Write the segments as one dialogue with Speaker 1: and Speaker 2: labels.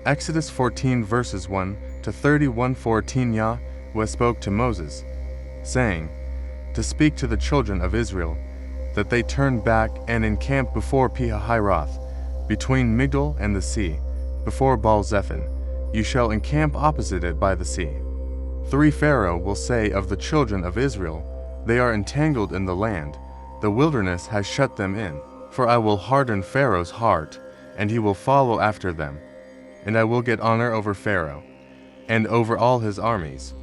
Speaker 1: Exodus 14 verses 1 to 31. 14 Yahweh spoke to Moses, saying, to speak to the children of Israel, that they turn back and encamp before Pi-hahiroth, between Migdol and the sea, before Baal-zephon. You shall encamp opposite it by the sea. 3 Pharaoh will say of the children of Israel, they are entangled in the land, the wilderness has shut them in. For I will harden Pharaoh's heart, and he will follow after them. And I will get honor over Pharaoh, and over all his armies.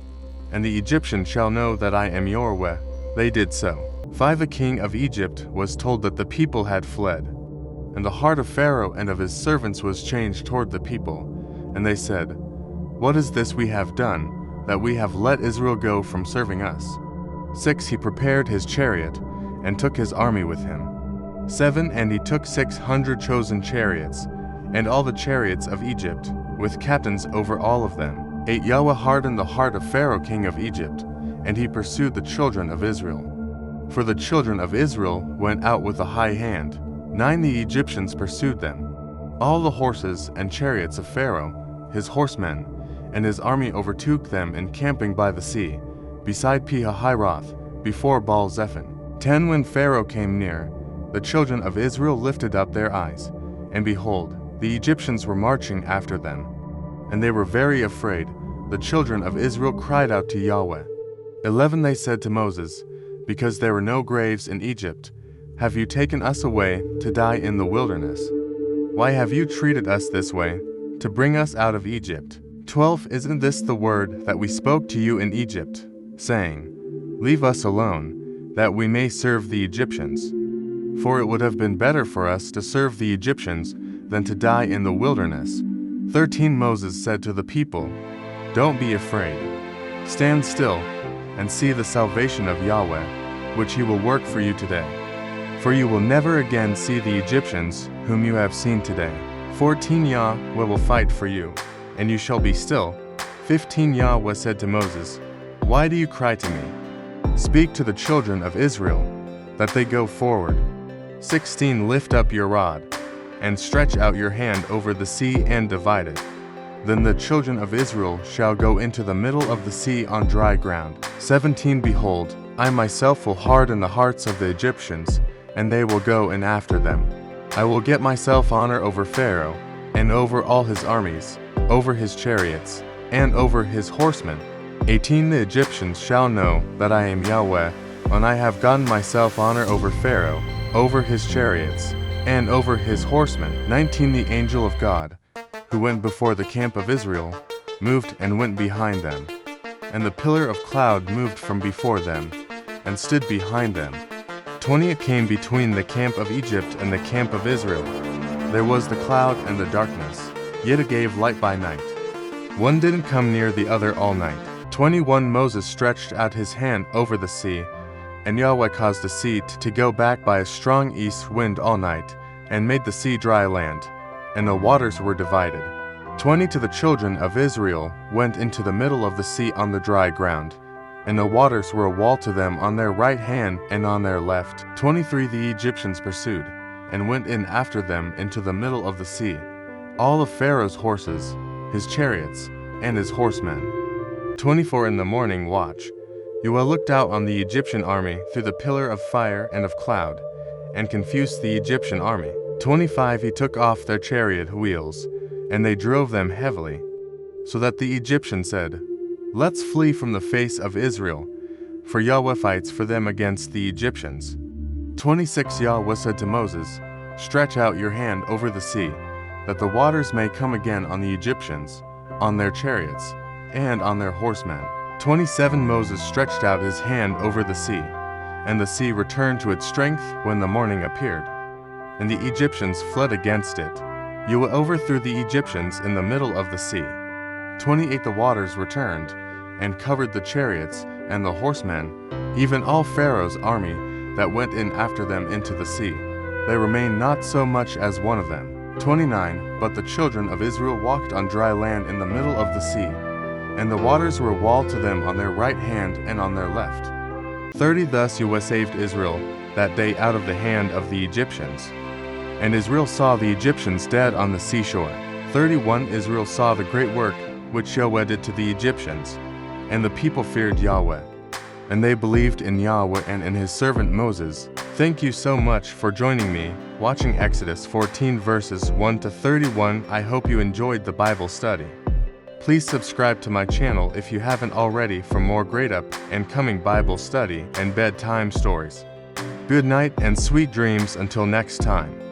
Speaker 1: And the Egyptians shall know that I am Yahweh. They did so. 5 The king of Egypt was told that the people had fled. And the heart of Pharaoh and of his servants was changed toward the people. And they said, what is this we have done, that we have let Israel go from serving us? 6 He prepared his chariot, and took his army with him. 7 And he took 600 chosen chariots, and all the chariots of Egypt, with captains over all of them. 8 Yahweh hardened the heart of Pharaoh king of Egypt, and he pursued the children of Israel. For the children of Israel went out with a high hand. 9 The Egyptians pursued them. All the horses and chariots of Pharaoh, his horsemen, and his army overtook them encamping by the sea, beside Pi-hahiroth, before Baal-zephon. 10 When Pharaoh came near, the children of Israel lifted up their eyes, and behold, the Egyptians were marching after them. And they were very afraid. The children of Israel cried out to Yahweh. 11 They said to Moses, because there were no graves in Egypt, have you taken us away to die in the wilderness? Why have you treated us this way, to bring us out of Egypt? 12 Isn't this the word that we spoke to you in Egypt, saying, leave us alone, that we may serve the Egyptians? For it would have been better for us to serve the Egyptians than to die in the wilderness. 13 Moses said to the people, don't be afraid. Stand still, and see the salvation of Yahweh, which he will work for you today. For you will never again see the Egyptians, whom you have seen today. 14 Yahweh will fight for you, and you shall be still. 15 Yahweh said to Moses, why do you cry to me? Speak to the children of Israel, that they go forward. 16 Lift up your rod, and stretch out your hand over the sea and divide it. Then the children of Israel shall go into the middle of the sea on dry ground. 17 Behold, I myself will harden the hearts of the Egyptians, and they will go in after them. I will get myself honor over Pharaoh, and over all his armies, over his chariots, and over his horsemen. 18 The Egyptians shall know that I am Yahweh, when I have gotten myself honor over Pharaoh, over his chariots, and over his horsemen. 19 The angel of God, who went before the camp of Israel, moved and went behind them. And the pillar of cloud moved from before them, and stood behind them. 20 It came between the camp of Egypt and the camp of Israel. There was the cloud and the darkness, yet it gave light by night. One didn't come near the other all night. 21 Moses stretched out his hand over the sea, and Yahweh caused the sea to go back by a strong east wind all night, and made the sea dry land, and the waters were divided. 20 To the children of Israel went into the middle of the sea on the dry ground, and the waters were a wall to them on their right hand and on their left. 23 The Egyptians pursued, and went in after them into the middle of the sea, all of Pharaoh's horses, his chariots, and his horsemen. 24 In the morning watch, Yahweh looked out on the Egyptian army through the pillar of fire and of cloud, and confused the Egyptian army. 25 He took off their chariot wheels, and they drove them heavily, so that the Egyptians said, let's flee from the face of Israel, for Yahweh fights for them against the Egyptians. 26 Yahweh said to Moses, stretch out your hand over the sea, that the waters may come again on the Egyptians, on their chariots, and on their horsemen. 27 Moses stretched out his hand over the sea, and the sea returned to its strength when the morning appeared. And the Egyptians fled against it. Yahweh overthrew the Egyptians in the middle of the sea. 28 The waters returned, and covered the chariots and the horsemen, even all Pharaoh's army that went in after them into the sea. There remained not so much as one of them. 29 But the children of Israel walked on dry land in the middle of the sea, and the waters were walled to them on their right hand and on their left. 30 Thus Yahweh saved Israel that day out of the hand of the Egyptians. And Israel saw the Egyptians dead on the seashore. 31 Israel saw the great work which Yahweh did to the Egyptians, and the people feared Yahweh, and they believed in Yahweh and in his servant Moses. Thank you so much for joining me, watching Exodus 14 verses 1 to 31. I hope you enjoyed the Bible study. Please subscribe to my channel if you haven't already for more great up and coming Bible study and bedtime stories. Good night and sweet dreams until next time.